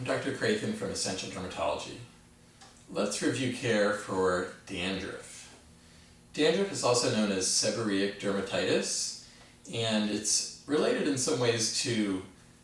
I'm Dr. Crathan from Essential Dermatology. Let's review care for dandruff. Dandruff is also known as seborrheic dermatitis, and it's related in some ways to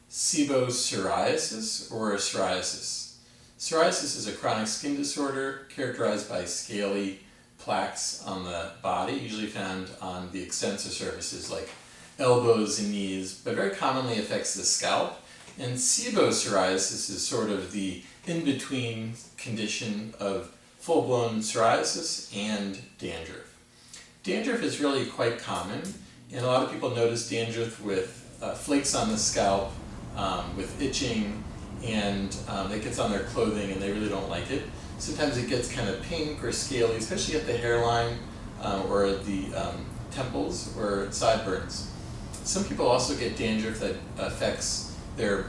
seborrheic or psoriasis. Psoriasis is a chronic skin disorder characterized by scaly plaques on the body, usually found on the extensor surfaces like elbows and knees, but very commonly affects the scalp. And seborrheic is sort of the in-between condition of full-blown psoriasis and dandruff. Dandruff is really quite common, and a lot of people notice dandruff with flakes on the scalp, with itching, and it gets on their clothing and they really don't like it. Sometimes it gets kind of pink or scaly, especially at the hairline or the temples or sideburns. Some people also get dandruff that affects their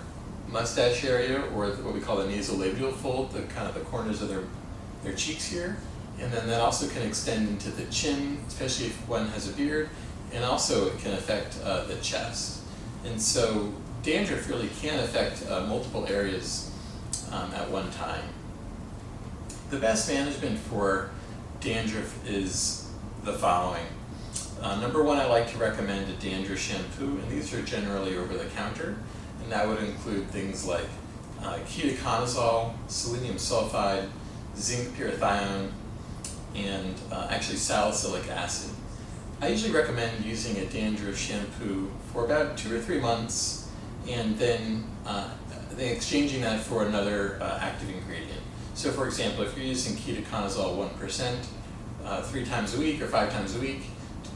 mustache area, or what we call the nasolabial fold, the kind of the corners of their cheeks here. And then that also can extend into the chin, especially if one has a beard, and also it can affect the chest. And so dandruff really can affect multiple areas at one time. The best management for dandruff is the following. Number one, I like to recommend a dandruff shampoo, and these are generally over the counter. And that would include things like ketoconazole, selenium sulfide, zinc pyrithione, and actually salicylic acid. I usually recommend using a dandruff shampoo for about 2 or 3 months, and then exchanging that for another active ingredient. So for example, if you're using ketoconazole 1% 3 times a week or 5 times a week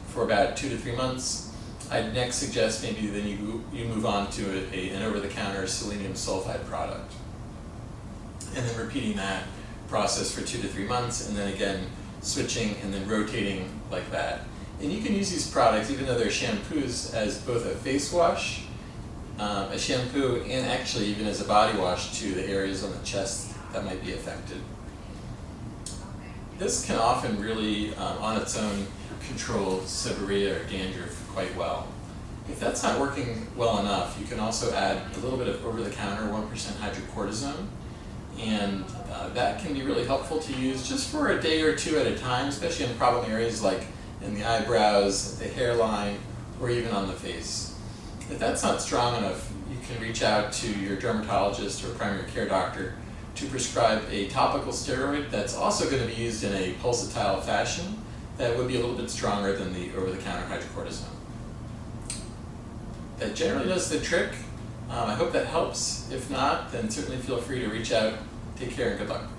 for about 2 to 3 months, I'd next suggest maybe then you move on to an over-the-counter selenium sulfide product. And then repeating that process for 2 to 3 months, and then again switching and then rotating like that. And you can use these products, even though they're shampoos, as both a face wash, a shampoo, and actually even as a body wash to the areas on the chest that might be affected. This can often really, on its own, control seborrhea or dandruff quite well. If that's not working well enough, you can also add a little bit of over-the-counter 1% hydrocortisone, and that can be really helpful to use just for a day or two at a time, especially in problem areas like in the eyebrows, the hairline, or even on the face. If that's not strong enough, you can reach out to your dermatologist or primary care doctor to prescribe a topical steroid that's also going to be used in a pulsatile fashion that would be a little bit stronger than the over-the-counter hydrocortisone. That generally does the trick. I hope that helps. If not, then certainly feel free to reach out. Take care and good luck.